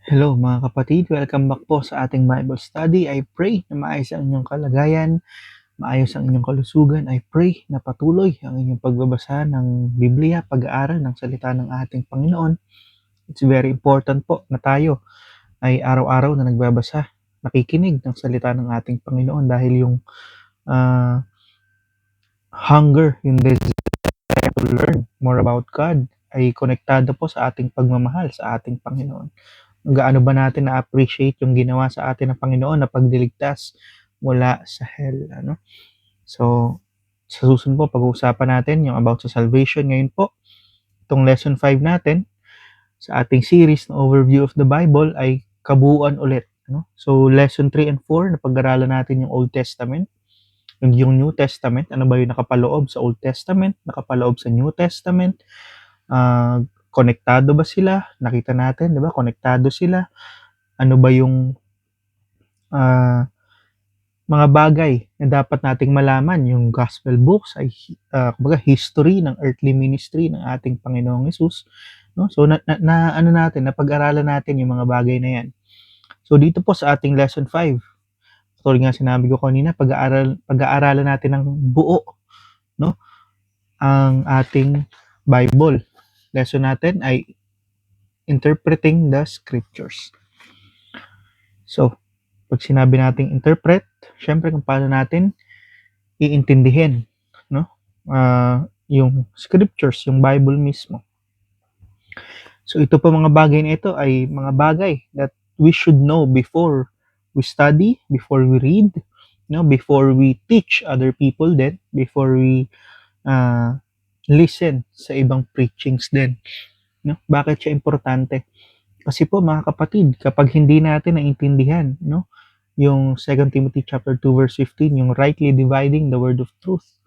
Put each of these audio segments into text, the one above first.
Hello mga kapatid, welcome back po sa ating Bible study. I pray na maayos ang inyong kalagayan, maayos ang inyong kalusugan. I pray na patuloy ang inyong pagbabasa ng Biblia, pag-aaral ng salita ng ating Panginoon. It's very important po na tayo ay araw-araw na nagbabasa, nakikinig ng salita ng ating Panginoon dahil yung ah, hunger, yung desire to learn more about God ay konektado po sa ating pagmamahal sa ating Panginoon. Gaano ba natin na-appreciate yung ginawa sa atin ng Panginoon na pagdiligtas mula sa hell, ano? So, sa susunod po, pag-uusapan natin yung about sa salvation. Ngayon po, itong lesson 5 natin sa ating series na overview of the Bible ay kabuuan ulit. No? So, lesson 3 and 4, napag-aralan natin yung Old Testament, yung New Testament, ano ba yung nakapaloob sa Old Testament, nakapaloob sa New Testament, konektado ba sila? Nakita natin, di ba? Konektado sila. Ano ba yung mga bagay na dapat nating malaman? Yung gospel books ay kumbaga history ng earthly ministry ng ating Panginoong Hesus, no? So ano natin, napag-aralan natin yung mga bagay na yan. So dito po sa ating lesson 5, tulad nga sinabi ko kanina, pag-aaralan natin ng buo, no, ang ating Bible. Lesson natin ay interpreting the scriptures. So, pag sinabi nating interpret, syempre kung paano natin iintindihin, no? Yung scriptures, yung Bible mismo. So ito po mga bagay na ito ay mga bagay that we should know before we study, before we read, no, before we teach other people then, before we listen sa ibang preachings din, no? Bakit siya importante? Kasi po mga kapatid, kapag hindi natin naintindihan, no, yung 2 Timothy chapter 2 verse 15, yung rightly dividing the word of truth,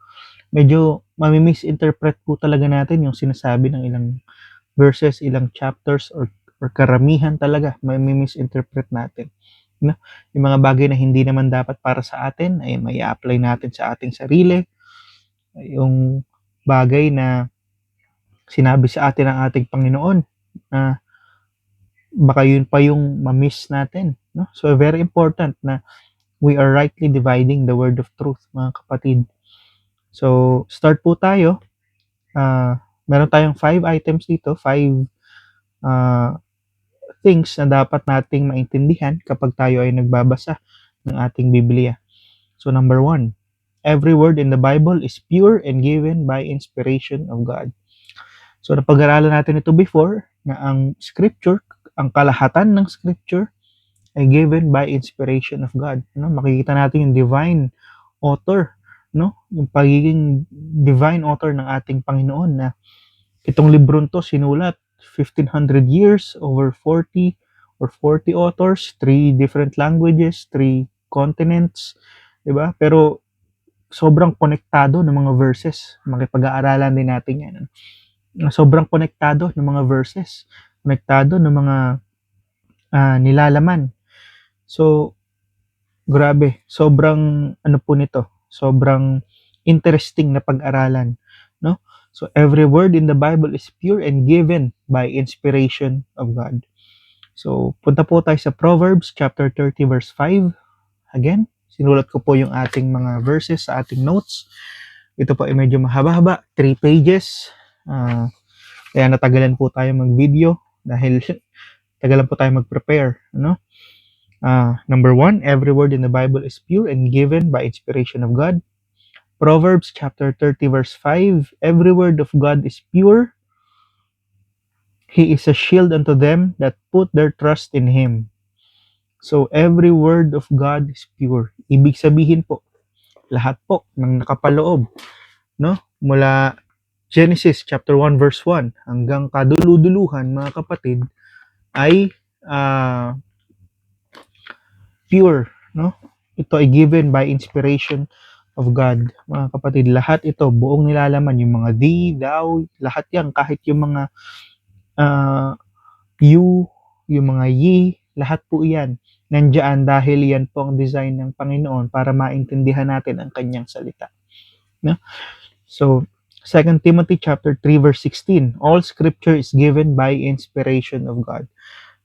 medyo mami-misinterpret po talaga natin yung sinasabi ng ilang verses, ilang chapters, or karamihan talaga mami-misinterpret natin, no? Yung mga bagay na hindi naman dapat para sa atin ay may apply natin sa ating sarili. Yung bagay na sinabi sa atin ng ating Panginoon na baka yun pa yung ma-miss natin, no? So very important na we are rightly dividing the word of truth, mga kapatid. So start po tayo. Meron tayong 5 items dito, 5 things na dapat nating maintindihan kapag tayo ay nagbabasa ng ating Biblia. So number 1, every word in the Bible is pure and given by inspiration of God. So napag-aralan natin ito before na ang scripture, ang kalahatan ng scripture ay given by inspiration of God. No? Makikita natin yung divine author, no? Yung pagiging divine author ng ating Panginoon na itong librong to sinulat 1500 years, over 40 or 40 authors, 3 different languages, 3 continents, 'di ba? Pero sobrang konektado ng mga verses. Makipag-aaralan din natin 'yan. Sobrang konektado ng mga verses, konektado ng mga nilalaman. So, grabe, sobrang ano po nito, sobrang interesting na pag-aralan, no? So every word in the Bible is pure and given by inspiration of God. So punta po tayo sa Proverbs chapter 30 verse 5. Again, sinulat ko po yung ating mga verses sa ating notes. Ito po ay medyo mahaba-haba, 3 pages. Kaya natagalan po tayo mag-video dahil tagalan po tayo mag-prepare, no? Number 1, every word in the Bible is pure and given by inspiration of God. Proverbs chapter 30 verse 5, every word of God is pure. He is a shield unto them that put their trust in Him. So, every word of God is pure. Ibig sabihin po, lahat po ng nakapaloob, no? Mula Genesis chapter 1 verse 1 hanggang kaduluduluhan, mga kapatid, ay pure, no? Ito ay given by inspiration of God, mga kapatid. Lahat ito, buong nilalaman, yung mga thee, thou, lahat yan, kahit yung mga you, yung mga ye, lahat po yan, nandiyan dahil yan po ang design ng Panginoon para maintindihan natin ang kanyang salita. No? So, 2 Timothy chapter 3 verse 16, all scripture is given by inspiration of God.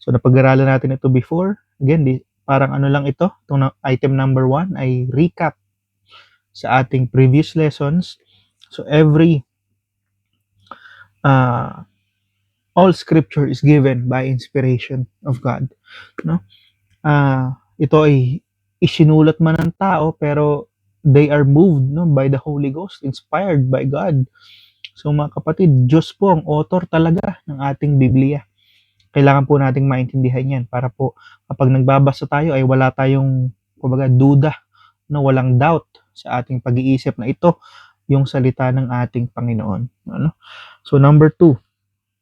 So napag-aralan natin ito before. Again, parang ano lang ito, itong item number 1 ay recap sa ating previous lessons. So uh, all scripture is given by inspiration of God, no? Ito ay isinulat man ng tao, pero they are moved, no, by the Holy Ghost, inspired by God. So mga kapatid, Diyos po ang author talaga ng ating Biblia. Kailangan po nating maintindihan yan para po kapag nagbabasa tayo ay wala tayong kumbaga duda, no, walang doubt sa ating pag-iisip na ito yung salita ng ating Panginoon. Ano? So number 2,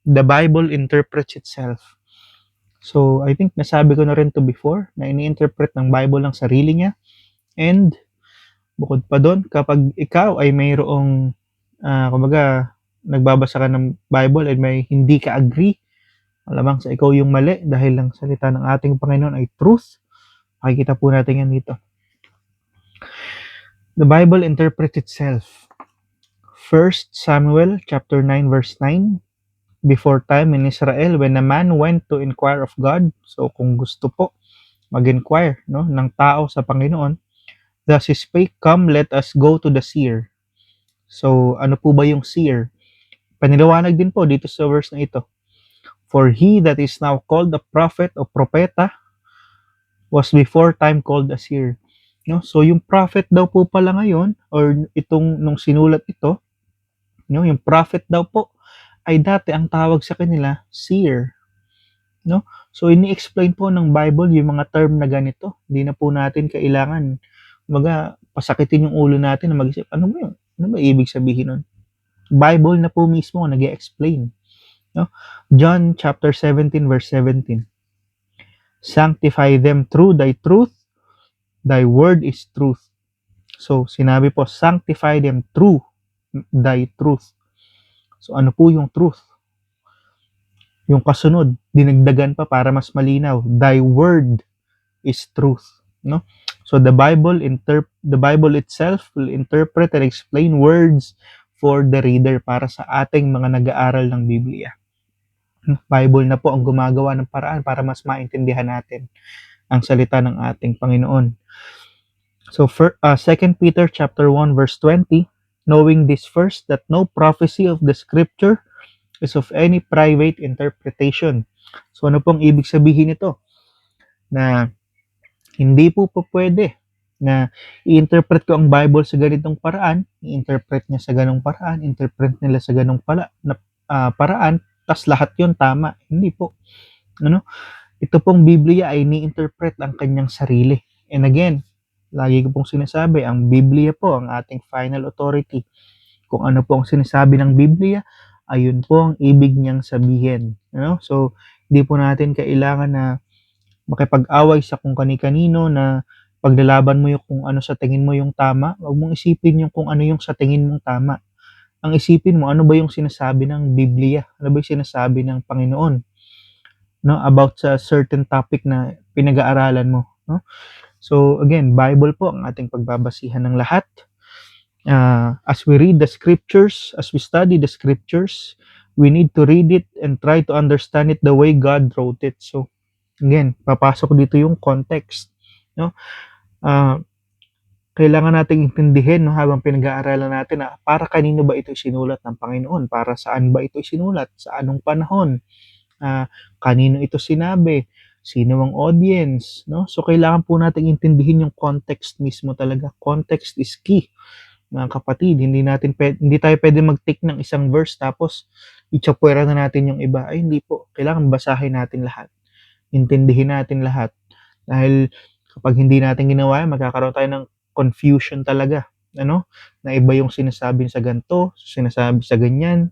the Bible interprets itself. So I think nasabi ko na rin to before na ini-interpret ng Bible ang sarili niya, and bukod pa doon, kapag ikaw ay mayroong kumbaga nagbabasa ka ng Bible at may hindi ka agree, malamang sa ikaw yung mali dahil lang salita ng ating Panginoon ay truth. Makikita po natin yan dito. The Bible interprets itself. 1 Samuel chapter 9 verse 9, before time in Israel, when a man went to inquire of God, so kung gusto po mag-inquire, no, ng tao sa Panginoon, thus he spake, come, let us go to the seer. So ano po ba yung seer? Paniliwanag din po dito sa verse na ito. For he that is now called a prophet o propeta was before time called a seer. No? So yung prophet daw po pala ngayon, or itong nung sinulat ito, no, yung prophet daw po ay dati ang tawag sa kanila seer. No? So ini-explain po ng Bible yung mga term na ganito. Hindi na po natin kailangan pasakitin yung ulo natin na mag-isip, ano ba yun? Ano ba ibig sabihin nun? Bible na po mismo nag-i-explain. No? John chapter 17 verse 17. Sanctify them through thy truth. Thy word is truth. So, sinabi po, sanctify them through thy truth. So, ano po yung truth? Yung kasunod, dinagdagan pa para mas malinaw. Thy word is truth. No? So, the Bible itself will interpret and explain words for the reader para sa ating mga nag-aaral ng Biblia. Bible na po ang gumagawa ng paraan para mas maintindihan natin ang salita ng ating Panginoon. So, 2 Peter chapter 1 verse 20, knowing this first, that no prophecy of the scripture is of any private interpretation. So, ano pong ibig sabihin nito? Na hindi po pwede na i-interpret ko ang Bible sa ganitong paraan, i-interpret niya sa ganong paraan, interpret nila sa ganong paraan, tas lahat yon tama. Hindi po. Ano? Ito pong Biblia ay ni-interpret ang kanyang sarili. And again, lagi ko pong sinasabi, ang Biblia po ang ating final authority. Kung ano po ang sinasabi ng Biblia, ayun po ang ibig niyang sabihin. So, hindi po natin kailangan na makipag-away sa kung kani-kanino na paglalaban mo yung kung ano sa tingin mo yung tama. Huwag mong isipin yung kung ano yung sa tingin mong tama. Ang isipin mo, ano ba yung sinasabi ng Biblia? Ano ba yung sinasabi ng Panginoon? No, about sa certain topic na pinag-aaralan mo, no? So again, Bible po ang ating pagbabasihan ng lahat. As we read the scriptures, as we study the scriptures, we need to read it and try to understand it the way God wrote it. So again, papasok dito yung context, no? Kailangan nating intindihin, no, habang pinag-aaralan natin na para kanino ba ito sinulat ng Panginoon? Para saan ba ito sinulat? Sa anong panahon? Kanino ito sinabi? Sino ang audience? No? So, kailangan po nating intindihin yung context mismo talaga. Context is key, mga kapatid. Hindi tayo pwede mag-take ng isang verse tapos itsapwera na natin yung iba. Ay, hindi po. Kailangan basahin natin lahat. Intindihin natin lahat. Dahil kapag hindi natin ginawa, magkakaroon tayo ng confusion talaga. Na iba yung sinasabi sa ganito, sinasabi sa ganyan.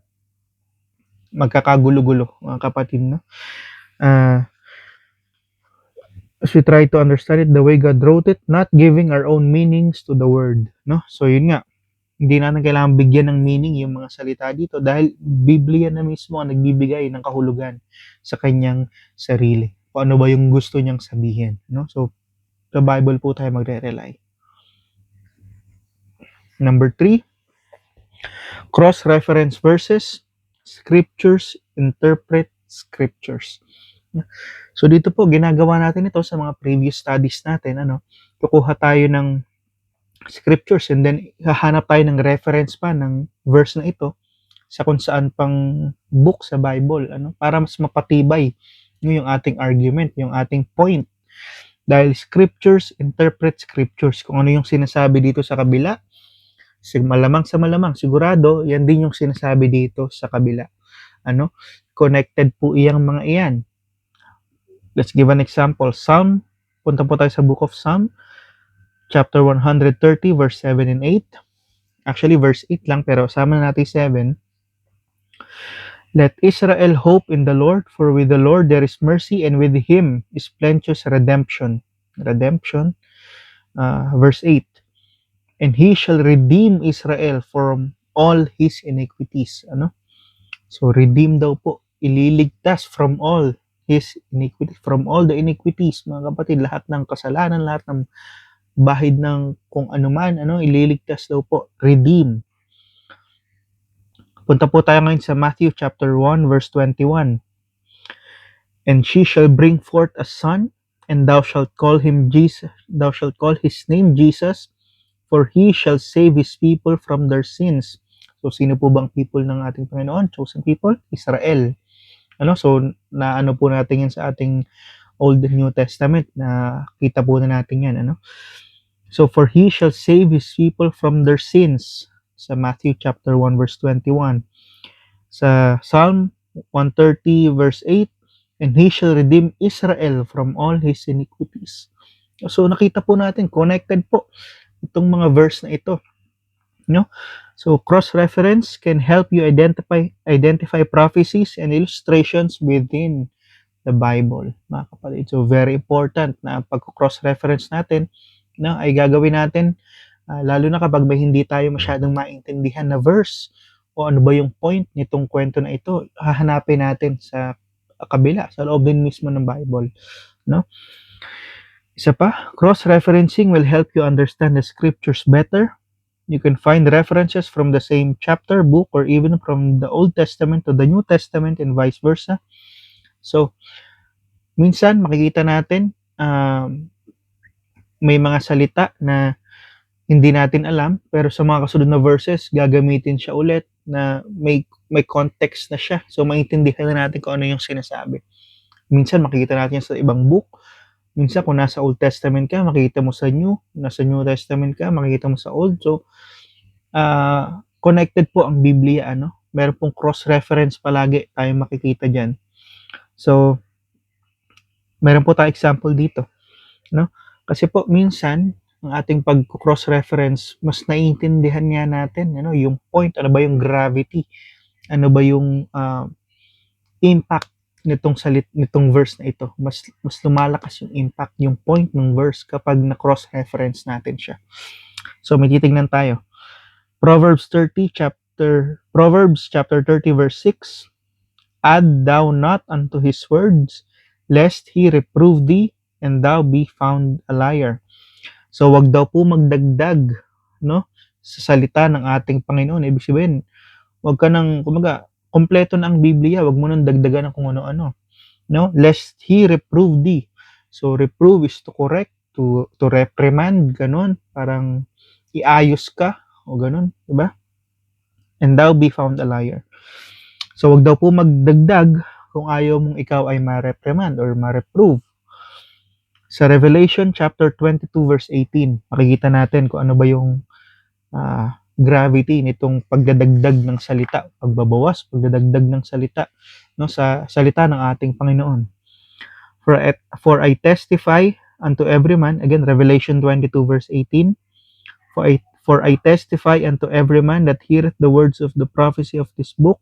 Magkakagulo-gulo, mga kapatid, no? As we try to understand it the way God wrote it, not giving our own meanings to the word, no? So yun nga, hindi natin kailangan bigyan ng meaning yung mga salita dito dahil Biblia na mismo ang nagbibigay ng kahulugan sa kanyang sarili. Kung ano ba yung gusto niyang sabihin, no? So sa Bible po tayo magre-rely. Number 3, cross-reference verses. Scriptures interpret scriptures. So dito po ginagawa natin ito sa mga previous studies natin, kukuha tayo ng scriptures and then hahanap tayo ng reference pa ng verse na ito sa kung saan pang book sa Bible, para mas mapatibay yung ating argument, yung ating point. Dahil scriptures interpret scriptures. Kung ano yung sinasabi dito sa kabila, malamang sa malamang, sigurado, yan din yung sinasabi dito sa kabila. Connected po iyang mga iyan. Let's give an example. Punta po tayo sa book of Psalm, chapter 130, verse 7 and 8. Actually, verse 8 lang, pero sama natin 7. Let Israel hope in the Lord, for with the Lord there is mercy, and with him is plenteous redemption. Redemption, verse 8. And he shall redeem Israel from all his iniquities. So, redeem daw po. Ililigtas from all his iniquities, from all the iniquities, mga kapatid, lahat ng kasalanan, lahat ng bahid ng kung ano man, ililigtas daw po. Redeem. Punta po tayo ngayon sa Matthew chapter 1, verse 21. And she shall bring forth a son, and thou shalt call him Jesus, thou shalt call his name Jesus, for he shall save his people from their sins. So, sino po bang people ng ating Panginoon? Chosen people? Israel. So, naano po natin yan sa ating Old and New Testament, na kita po na natin yan, So, for he shall save his people from their sins, sa Matthew chapter 1, verse 21. Sa Psalm 130, verse 8, and he shall redeem Israel from all his iniquities. So, nakita po natin, connected po itong mga verse na ito. So, cross-reference can help you identify prophecies and illustrations within the Bible, mga kapatid. So, very important na pag-cross-reference natin, ay gagawin natin, lalo na kapag may hindi tayo masyadong maintindihan na verse, o ano ba yung point nitong kwento na ito, hahanapin natin sa kabila, sa loob din mismo ng Bible. Isa pa, cross-referencing will help you understand the scriptures better. You can find references from the same chapter, book, or even from the Old Testament to the New Testament and vice versa. So, minsan makikita natin may mga salita na hindi natin alam, pero sa mga kasunod na verses, gagamitin siya ulit na may context na siya. So, maintindihan na natin kung ano yung sinasabi. Minsan makikita natin sa ibang book. Minsan kung nasa Old Testament ka, makikita mo sa New. Nasa New Testament ka, makikita mo sa Old. So, connected po ang Biblia, meron pong cross-reference palagi tayo makikita dyan. So, meron po tayo example dito, kasi po minsan ang ating pag-cross-reference, mas naiintindihan nga natin, yung point, ano ba yung gravity, ano ba yung impact nitong verse na ito. Mas lumalakas yung impact, yung point ng verse kapag na-cross-reference natin siya. So, may titignan tayo. Proverbs chapter 30, verse 6. Add thou not unto his words, lest he reprove thee, and thou be found a liar. So, wag daw po magdagdag, sa salita ng ating Panginoon. Ibig sabihin, wag ka nang, kompleto na ang Biblia, wag mo nang dagdagan ng kung ano-ano. Lest he reprove thee. So, reprove is to correct, to reprimand, ganun. Parang iayos ka, o ganun, diba? And thou be found a liar. So, wag daw po magdagdag kung ayaw mong ikaw ay ma-reprimand or ma-reprove. Sa Revelation chapter 22, verse 18, makikita natin kung ano ba yung gravity nitong pagdadagdag ng salita, pagbabawas, pagdadagdag ng salita, sa salita ng ating Panginoon. For I testify unto every man, again, Revelation 22, verse 18, For I testify unto every man that heareth the words of the prophecy of this book.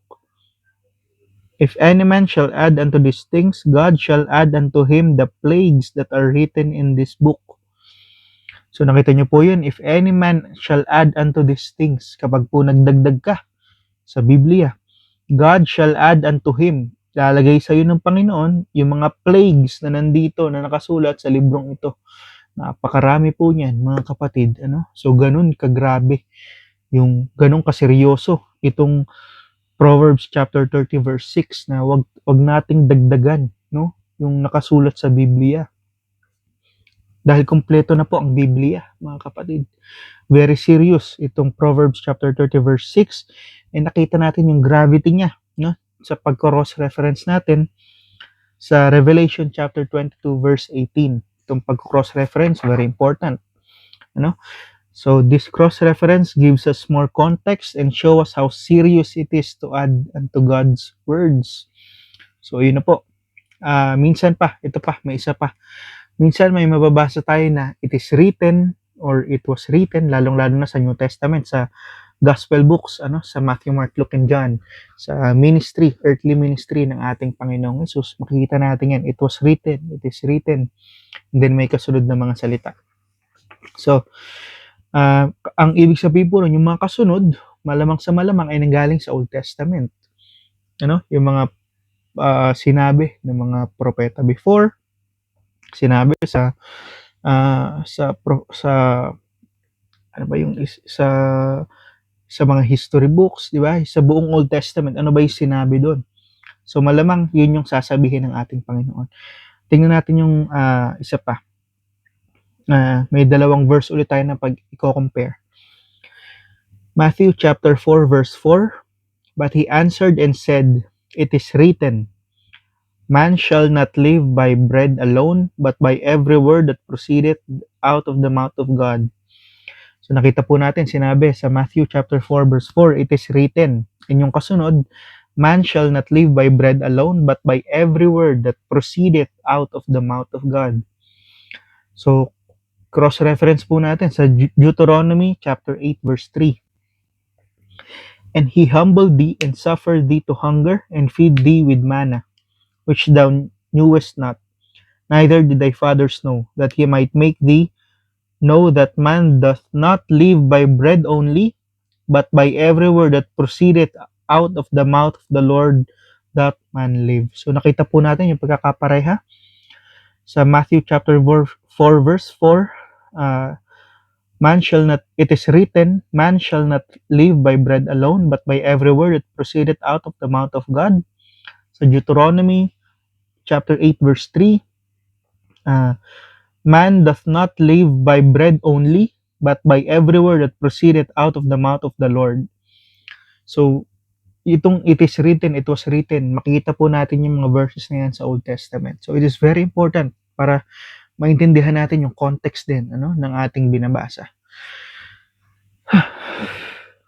If any man shall add unto these things, God shall add unto him the plagues that are written in this book. So nakita niyo po yun, if any man shall add unto these things, kapag po nagdagdag ka sa Biblia, God shall add unto him, lalagay sa iyo ng Panginoon yung mga plagues na nandito, na nakasulat sa librong ito. Napakarami po niyan, mga kapatid. So ganun kagrabe, yung ganun kaseryoso itong Proverbs chapter 30, verse 6, na wag nating dagdagan, yung nakasulat sa Biblia. Dahil kumpleto na po ang Biblia, mga kapatid. Very serious itong Proverbs chapter 30 verse 6. And nakita natin yung gravity niya, no? Sa pag-cross-reference natin sa Revelation chapter 22 verse 18. Itong pag-cross-reference, very important. Ano? So this cross-reference gives us more context and show us how serious it is to add unto God's words. So yun na po. Minsan pa, ito pa, may isa pa. Minsan may mababasa tayo na it is written or it was written, lalong-lalo na sa New Testament, sa Gospel books, sa Matthew, Mark, Luke, and John, sa ministry, earthly ministry ng ating Panginoong Hesus, makikita natin yan, it was written, it is written, and then may kasunod na mga salita. So, ang ibig sabihin po yung mga kasunod, malamang sa malamang ay nanggaling sa Old Testament. Yung mga sinabi ng mga propeta before, sinabi sa mga history books, di ba? Sa buong Old Testament, ano ba yung sinabi doon? So malamang yun yung sasabihin ng ating Panginoon. Tingnan natin yung isa pa. May dalawang verse ulit tayo na pag i-compare. Matthew chapter 4 verse 4, but he answered and said, it is written, man shall not live by bread alone, but by every word that proceedeth out of the mouth of God. So nakita po natin, sinabi sa Matthew chapter 4 verse 4, it is written. And yung kasunod, man shall not live by bread alone, but by every word that proceedeth out of the mouth of God. So, cross-reference po natin sa Deuteronomy chapter 8 verse 3. And he humbled thee and suffered thee to hunger and feed thee with manna, which thou knewest not, neither did thy fathers know, that he might make thee know that man doth not live by bread only, but by every word that proceedeth out of the mouth of the Lord that man live. So nakita po natin yung pagkakapareha sa Matthew chapter 4 verse 4. It is written, man shall not live by bread alone, but by every word that proceedeth out of the mouth of God. Sa Deuteronomy chapter 8 verse 3, man doth not live by bread only, but by every word that proceedeth out of the mouth of the Lord. So, itong it is written, it was written, makikita po natin yung mga verses na yan sa Old Testament. So, it is very important para maintindihan natin yung context din ng ating binabasa.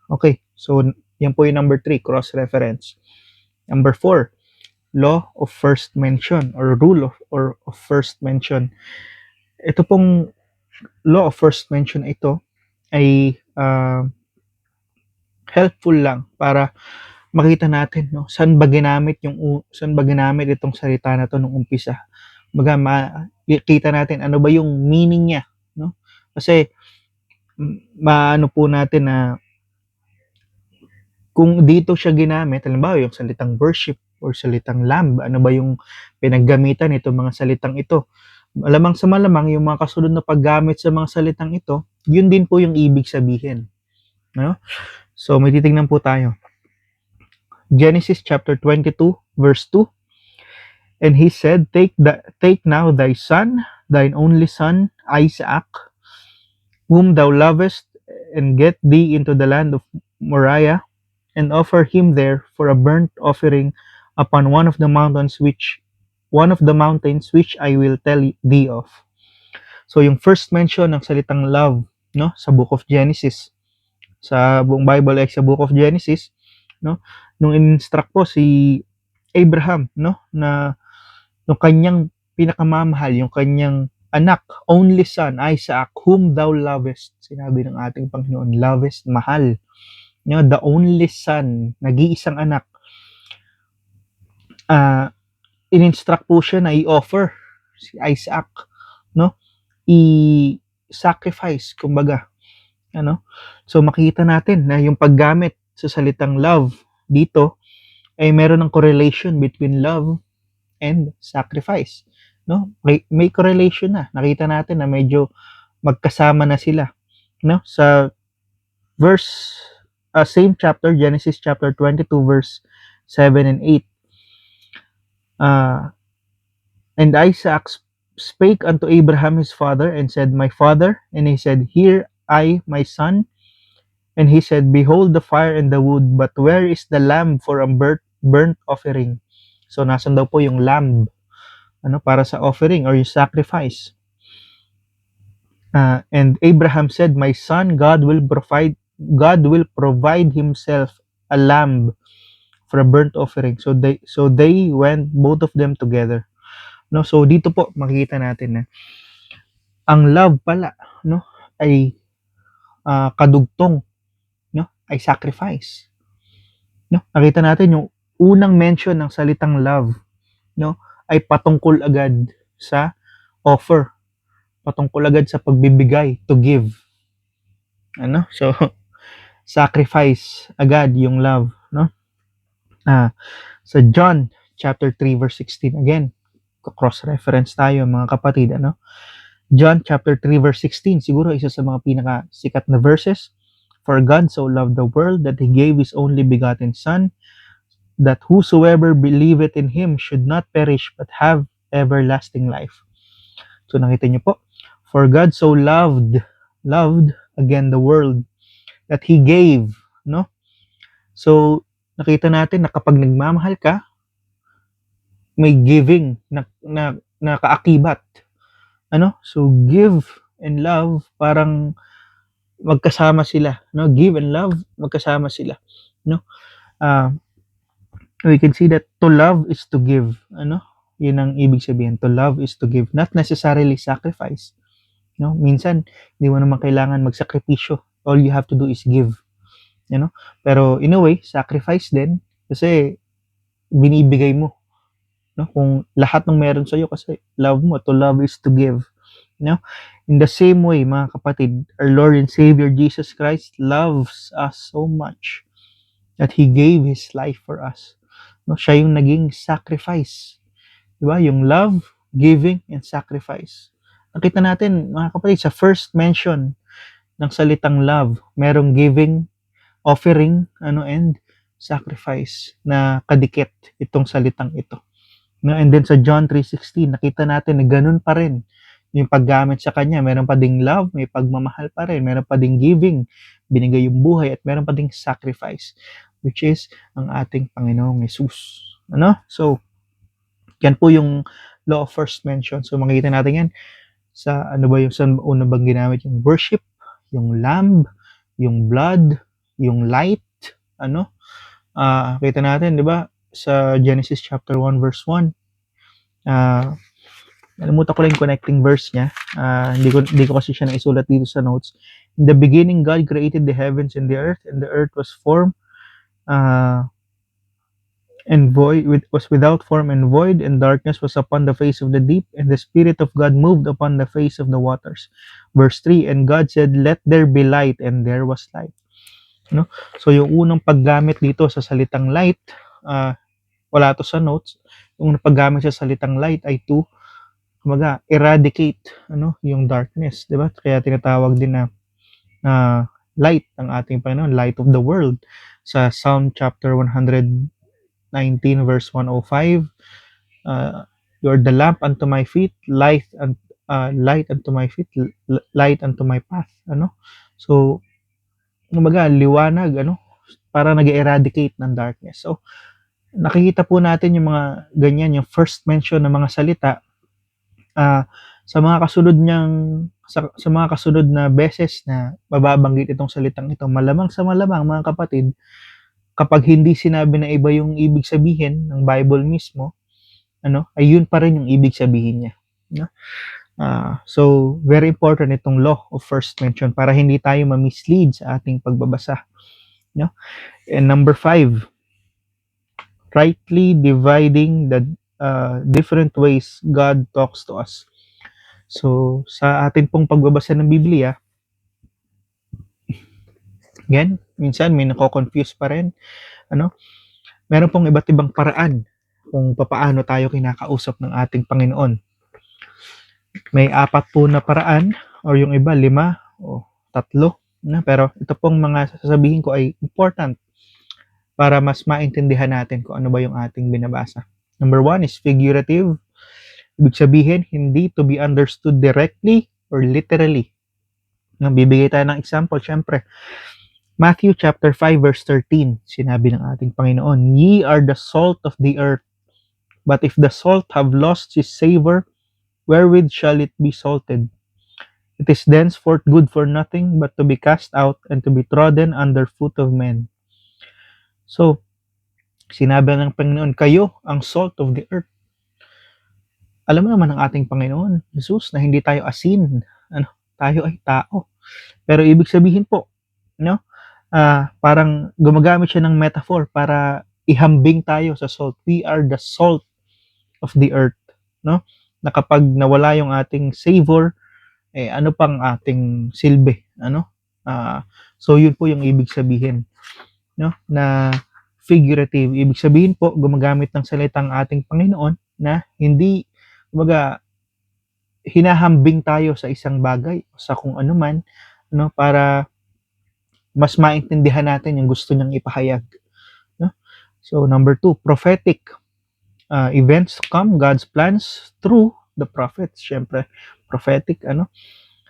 Okay, so yan po yung number 3, cross-reference. Number 4, law of first mention or rule of first mention. Ito pong law of first mention, ito ay helpful lang para makita natin saan ba ginamit itong salita na to nung umpisa. Makita natin ano ba yung meaning niya, Kasi maano po natin na kung dito siya ginamit, halimbawa yung salitang worship or salitang lamb, ano ba yung pinaggamitan itong mga salitang ito? Malamang sa malamang yung mga kasunod na paggamit sa mga salitang ito, yun din po yung ibig sabihin. So may titingnan po tayo. Genesis chapter 22 verse 2. And he said, take now thy son, thine only son, Isaac, whom thou lovest, and get thee into the land of Moriah, and offer him there for a burnt offering upon one of the mountains which I will tell thee of. So yung first mention ng salitang love, sa book of Genesis, sa buong Bible ay sa book of Genesis, nung in-instruct po si Abraham, na yung kanyang pinakamamahal, yung kanyang anak, only son, Isaac, whom thou lovest. Sinabi ng ating Panginoon, lovest, mahal. The only son, nag-iisang anak. In-instruct po siya na i-offer si Isaac, i-sacrifice, kumbaga. So makita natin na yung paggamit sa salitang love dito ay meron ng correlation between love and sacrifice. May correlation na. Nakita natin na medyo magkasama na sila. Sa verse same chapter, Genesis chapter 22 verse 7 and 8. And Isaac spake unto Abraham his father, and said, My father. And he said, Here I, my son. And he said, Behold the fire and the wood, but where is the lamb for a burnt offering? So, nasan daw po yung lamb, para sa offering or yung sacrifice? And Abraham said, My son, God will provide himself a lamb for a burnt offering. So they went both of them together. No, so dito po makikita natin na ang love pala, no, ay kadugtong, no, ay sacrifice. No, nakita natin yung unang mention ng salitang love, no, ay patungkol agad sa offer, patungkol agad sa pagbibigay, to give. So sacrifice agad yung love, no? Sa John chapter 3 verse 16 again, cross-reference tayo mga kapatid, John chapter 3 verse 16, siguro isa sa mga pinakasikat na verses. For God so loved the world that He gave His only begotten Son, that whosoever believeth in Him should not perish but have everlasting life. So nakita niyo po, for God so loved again the world that He gave, no? So nakita natin na kapag nagmamahal ka, may giving na kaakibat. So give and love parang magkasama sila, no? Give and love magkasama sila, no? We can see that to love is to give, yun ang ibig sabihin. To love is to give, not necessarily sacrifice, no? Minsan hindi mo naman kailangan magsakripisyo, all you have to do is give, pero in a way sacrifice din kasi binibigay mo, no? Kung lahat ng meron sa iyo kasi love mo, to love is to give, no? In the same way, mga kapatid, our Lord and Savior Jesus Christ loves us so much that He gave His life for us. No, siya yung naging sacrifice. Diba? Yung love, giving, and sacrifice. Nakita natin, mga kapatid, sa first mention ng salitang love, merong giving, offering, and sacrifice na kadikit itong salitang ito. No, and then sa John 3:16, nakita natin na ganun pa rin yung paggamit sa kanya. Meron pa ding love, may pagmamahal pa rin, meron pa ding giving, binigay yung buhay, at meron pa ding sacrifice, which is ang ating Panginoong Jesus. So yan po yung law of first mention. So makikita natin yan sa sa una bang ginamit, yung worship, yung lamb, yung blood, yung light, kita natin, di ba, sa Genesis chapter 1 verse 1, nalimutan ko lang yung connecting verse niya. Hindi ko kasi siya naisulat dito sa notes. In the beginning, God created the heavens and the earth was formed and was without form and void, and darkness was upon the face of the deep, and the Spirit of God moved upon the face of the waters. Verse 3, and God said, Let there be light, and there was light. So yung unang paggamit dito sa salitang light, wala to sa notes. Yung unang paggamit sa salitang light ay to eradicate yung darkness, 'di ba? Kaya tinatawag din na light ang ating Panginoon, light of the world. Sa Psalm chapter 119 verse 105, you're the lamp unto my feet, light unto my feet, light unto my path, So liwanag, para nag-eradicate ng darkness. So nakikita po natin yung mga ganyan, yung first mention ng mga salita sa mga kasunod na beses na mababanggit itong salitang ito. Malamang sa malamang, mga kapatid, kapag hindi sinabi na iba yung ibig sabihin ng Bible mismo, ay yun pa rin yung ibig sabihin niya. So very important itong law of first mention para hindi tayo ma-mislead sa ating pagbabasa. And number 5, rightly dividing the different ways God talks to us. So sa atin pong pagbabasa ng Biblia, again, minsan may nako-confuse pa rin, meron pong iba't ibang paraan kung paano tayo kinakausap ng ating Panginoon. May 4 po na paraan, or yung iba 5 o 3, pero ito pong mga sasabihin ko ay important para mas maintindihan natin kung ano ba yung ating binabasa. Number 1 is figurative. Ibig sabihin, hindi to be understood directly or literally. Bibigay tayo ng example, syempre. Matthew chapter 5 verse 13, sinabi ng ating Panginoon, "Ye are the salt of the earth, but if the salt have lost his savor, wherewith shall it be salted? It is thenceforth good for nothing but to be cast out and to be trodden under foot of men." So, sinabi ng Panginoon, kayo ang salt of the earth. Alam mo naman ng ating Panginoon, Jesus, na hindi tayo asin. Tayo ay tao. Pero ibig sabihin po, no? Parang gumagamit siya ng metaphor para ihambing tayo sa salt. We are the salt of the earth, no? Na kapag nawala yung ating savor, ano pang ating silbi, ano? So yun po yung ibig sabihin, no? Na figurative. Ibig sabihin po, gumagamit ng salitang ating Panginoon na hindi, kumbaga, hinahambing tayo sa isang bagay, sa kung ano man, no? Para mas maintindihan natin yung gusto niyang ipahayag, no? So number 2, prophetic. Events come, God's plans through the prophets. Syempre, prophetic,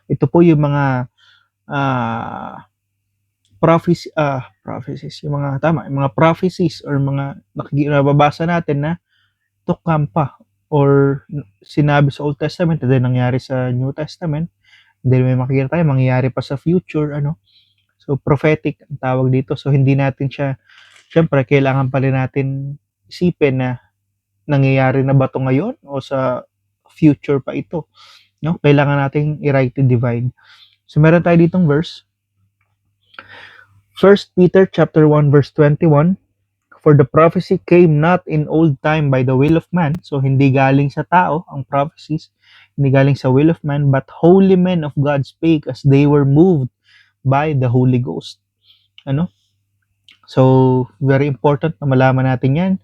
ito po yung mga prophecies, yung mga prophecies or mga nababasa natin na to come pa, or sinabi sa Old Testament, then nangyari sa New Testament, then may makikita tayo mangyayari pa sa future, So prophetic ang tawag dito. So hindi natin siya, syempre kailangan pa rin natin isipin na nangyayari na ba ito ngayon o sa future pa ito, no? Kailangan nating i-rightly divide. So meron tayo ditong verse, 1 Peter chapter 1 verse 21, "For the prophecy came not in old time by the will of man." So hindi galing sa tao ang prophecies, hindi galing sa will of man, "but holy men of God spake as they were moved by the Holy Ghost." So very important na malaman natin yan,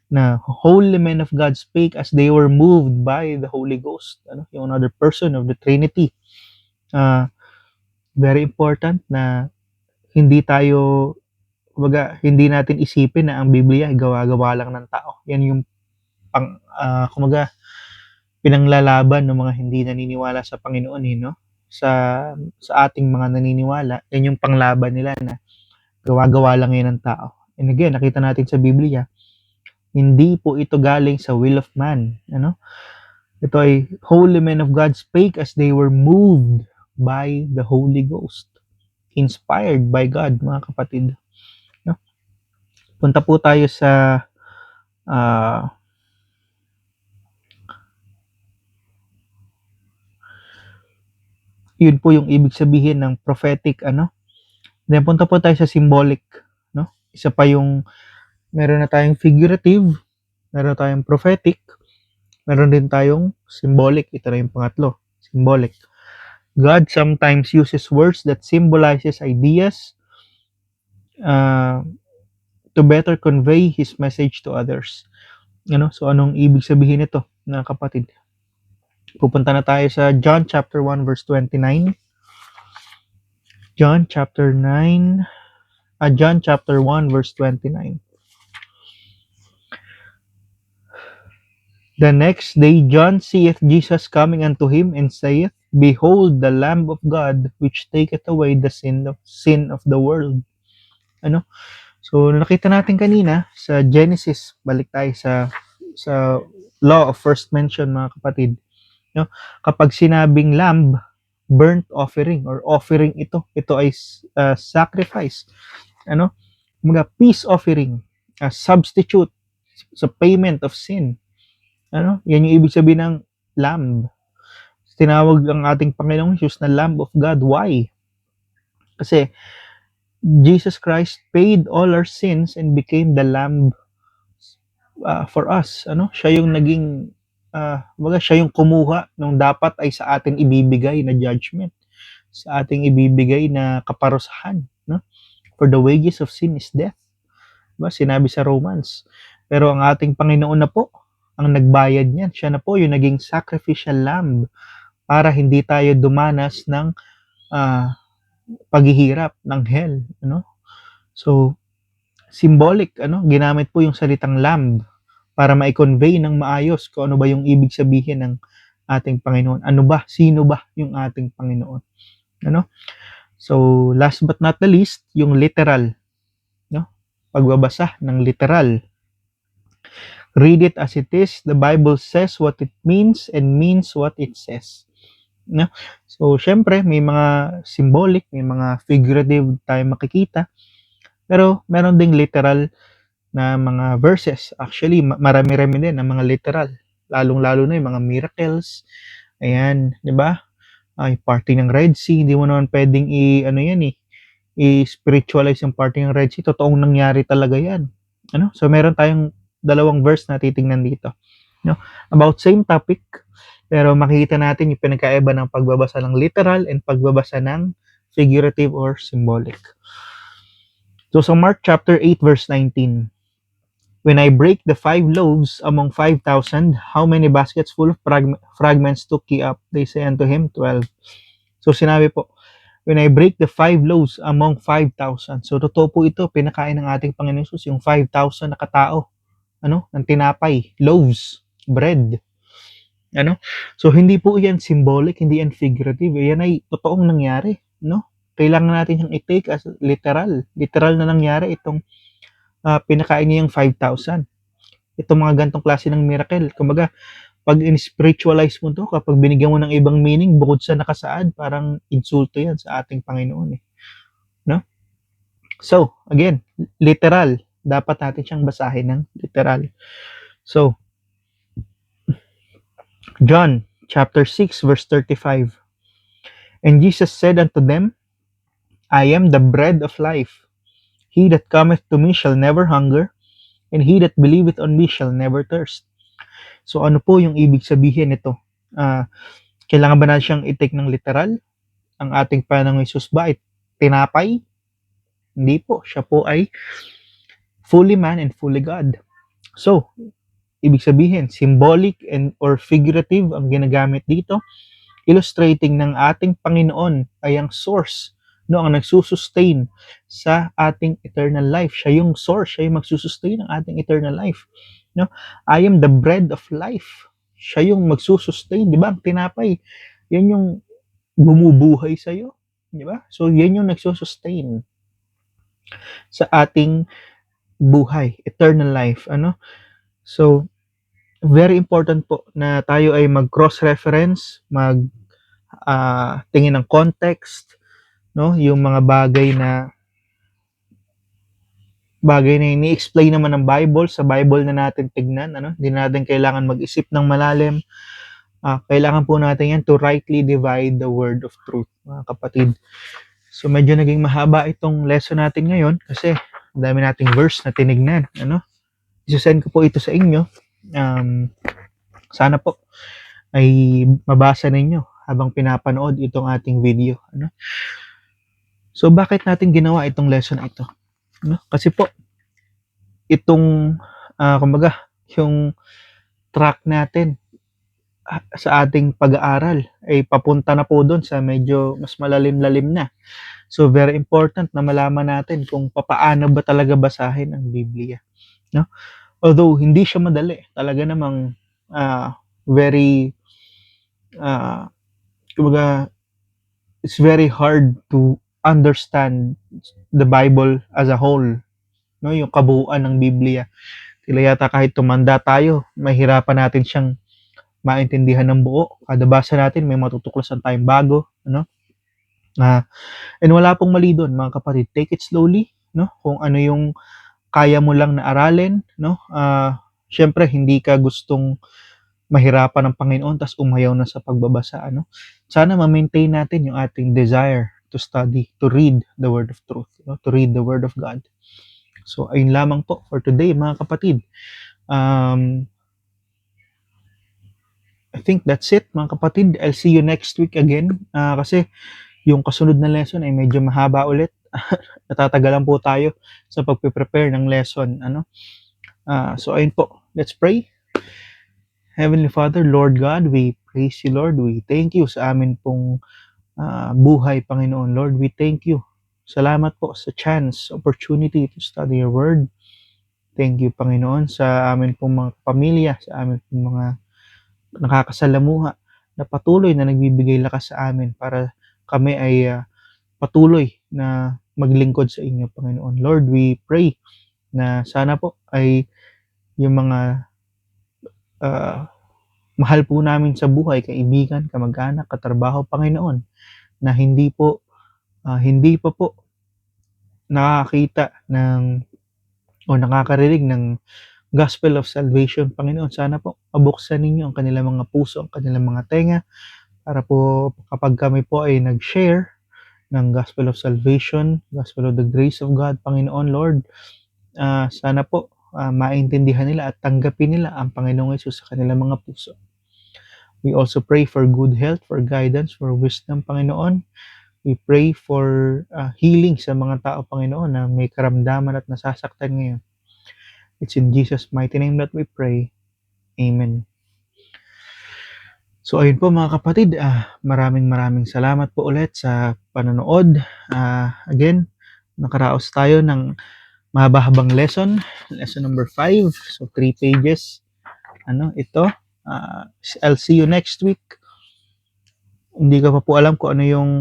na holy men of God spake as they were moved by the Holy Ghost, yung another person of the Trinity. Very important na hindi tayo, hindi natin isipin na ang Biblia ay gawa-gawa lang ng tao. Yan yung pinanglalaban ng mga hindi naniniwala sa Panginoon, no? Sa ating mga naniniwala, yan yung panglaban nila na gawa-gawa lang yan ng tao. And again, nakita natin sa Biblia, hindi po ito galing sa will of man, Ito ay holy men of God spake as they were moved by the Holy Ghost. Inspired by God, mga kapatid. Punta po tayo sa yun po yung ibig sabihin ng prophetic, Then punta po tayo sa symbolic, Isa pa yung, meron na tayong figurative, meron tayong prophetic, meron din tayong symbolic. Ito na yung pangatlo, symbolic. God sometimes uses words that symbolizes ideas to better convey His message to others. So anong ibig sabihin nito, na kapatid? Pupunta na tayo sa John chapter 1 verse 29. John chapter 1 verse 29. The next day John seeth Jesus coming unto him, and saith, Behold the Lamb of God, which taketh away the sin of the world. So nakita natin kanina sa Genesis, balik tayo sa law of first mention, mga kapatid. Kapag sinabing lamb, burnt offering or offering ito ay sacrifice. Mga peace offering, substitute sa payment of sin. Yan yung ibig sabihin ng lamb. Tinawag ang ating Panginoong Jesus na Lamb of God. Why? Kasi Jesus Christ paid all our sins and became the lamb for us. Siya yung naging siya yung kumuha nung dapat ay sa ating ibibigay na judgment, sa ating ibibigay na kaparusahan, For the wages of sin is death. Sinabi sa Romans. Pero ang ating Panginoon na po ang nagbayad niyan. Siya na po yung naging sacrificial lamb para hindi tayo dumanas ng paghihirap ng hell, So symbolic, ginamit po yung salitang lamb para mai-convey ng maayos kung ano ba yung ibig sabihin ng ating Panginoon. Ano ba? Sino ba yung ating Panginoon? Ano? So, last but not the least, yung literal, no? Pagbabasa ng literal. Read it as it is. The Bible says what it means and means what it says. No? So, syempre, may mga symbolic, may mga figurative tayo makikita. Pero, meron ding literal na mga verses. Actually, marami-rami din ang mga literal. Lalong-lalo na yung mga miracles. Ayan, di ba? Ay, party ng Red Sea. Hindi mo naman pwedeng i-spiritualize yung party ng Red Sea. Totoong nangyari talaga yan. Ano? So, meron tayong dalawang verse na titingnan dito. No? About same topic, pero makikita natin yung pinagkaiba ng pagbabasa ng literal and pagbabasa ng figurative or symbolic. So, sa Mark chapter 8 verse 19, when I break the 5 loaves among 5,000, how many baskets full of fragments took ye up? They say unto him, 12. So, sinabi po, when I break the 5 loaves among 5,000. So, totoo po ito, pinakain ng ating Panginoon Jesus, yung 5,000 na katao, ng tinapay, loaves, bread. So, hindi po yan symbolic, hindi yan figurative. Yan ay totoong nangyari, Kailangan natin siyang i-take as literal. Literal na nangyari itong pinakain niya yung 5,000. Itong mga gantong klase ng miracle. Kumbaga, pag in-spiritualize mo to, kapag binigyan mo ng ibang meaning, bukod sa nakasaad, parang insulto yan sa ating Panginoon. No? So, again, literal. Dapat natin siyang basahin ng literal. So, John chapter 6 verse 35. And Jesus said unto them, I am the bread of life. He that cometh to me shall never hunger, and he that believeth on me shall never thirst. So ano po yung ibig sabihin nito? Kailangan ba natin siyang i-take ng literal? Ang ating Panginoong Hesus ba ay tinapay? Hindi po. Siya po ay fully man and fully God. So, ibig sabihin, symbolic and or figurative ang ginagamit dito, illustrating ng ating Panginoon ay ang source, ang nagsusustain sa ating eternal life. Siya yung source, siya yung magsusustain ng ating eternal life. I am the bread of life. Siya yung magsusustain, di ba? Ang tinapay, yan yung bumubuhay sa'yo, di ba? So, yan yung nagsusustain sa ating buhay, eternal life, So, very important po na tayo ay mag-cross-reference, tingin ng context, yung mga bagay na ini-explain naman ng Bible, sa Bible na natin tignan, hindi natin kailangan mag-isip ng malalim. Kailangan po natin yan to rightly divide the word of truth, mga kapatid. So, medyo naging mahaba itong lesson natin ngayon kasi dami nating verse na tinignan, Isasend ko po ito sa inyo. Sana po ay mabasa ninyo habang pinapanood itong ating video, So, bakit natin ginawa itong lesson ito? Kasi po, itong, kumbaga, yung track natin sa ating pag-aaral ay papunta na po doon sa medyo mas malalim-lalim na. So, very important na malaman natin kung papaano ba talaga basahin ang Biblia. Although, hindi siya madali. Talaga namang very, kumbaga, it's very hard to understand the Bible as a whole, yung kabuuan ng Biblia. Tila yata kahit tumanda tayo, mahirapan natin siyang maintindihan ng buo. Kada basa natin, may matutuklasan tayong bago, and wala pong mali doon, mga kapatid. Take it slowly, kung ano yung kaya mo lang na aralin, syempre, hindi ka gustong mahirapan ng Panginoon tas umayaw na sa pagbabasa, Sana ma-maintain natin yung ating desire to study, to read the word of truth, to read the word of God. So, ayun lamang po for today, mga kapatid. I think that's it, mga kapatid. I'll see you next week again. Kasi yung kasunod na lesson ay medyo mahaba ulit. Natatagalan po tayo sa pagpe-prepare ng lesson, So, ayun po. Let's pray. Heavenly Father, Lord God, we praise you, Lord. We thank you sa amin pong buhay, Panginoon. Lord, we thank you. Salamat po sa chance, opportunity to study your word. Thank you, Panginoon, sa amin pong mga pamilya, sa amin pong mga nakakasalamuha na patuloy na nagbibigay lakas sa amin para kami ay patuloy na maglingkod sa inyo, Panginoon. Lord, we pray na sana po ay yung mga ah, mahal po namin sa buhay, kaibigan, kamag-anak, katrabaho, Panginoon, na hindi pa po nakakita ng o nakakarinig ng gospel of salvation, Panginoon. Sana po mabuksan ninyo ang kanilang mga puso, ang kanilang mga tenga, para po kapag kami po ay nag-share ng gospel of salvation, gospel of the grace of God, Panginoon, Lord, sana po maintindihan nila at tanggapin nila ang Panginoong Yesus sa kanilang mga puso. We also pray for good health, for guidance, for wisdom, Panginoon. We pray for healing sa mga tao, Panginoon, na may karamdaman at nasasaktan ngayon. It's in Jesus' mighty name that we pray. Amen. So ayun po mga kapatid, maraming salamat po ulit sa panonood. Again, nakaraos tayo ng mahaba-habang lesson number 5. So 3 pages. Ito. I'll see you next week. Hindi ko pa po alam kung ano yung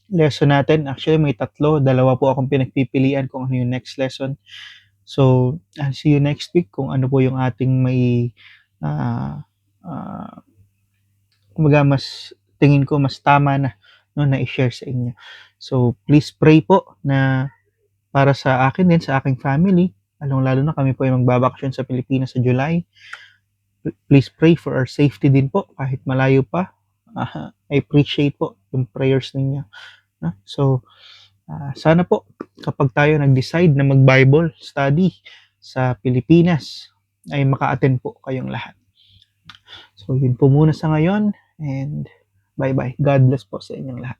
lesson natin. Actually, may 3. 2 po akong pinagpipilian kung ano yung next lesson. So, I'll see you next week kung ano po yung ating may kumbaga mas tingin ko mas tama na na i-share sa inyo. So, please pray po na para sa akin din, sa aking family, lalong-lalo na kami po ay magbabakasyon sa Pilipinas sa July. Please pray for our safety din po kahit malayo pa. I appreciate po yung prayers ninyo. So, sana po kapag tayo nag-decide na mag-Bible study sa Pilipinas ay maka-attend po kayong lahat. So, yun po muna sa ngayon and bye-bye. God bless po sa inyong lahat.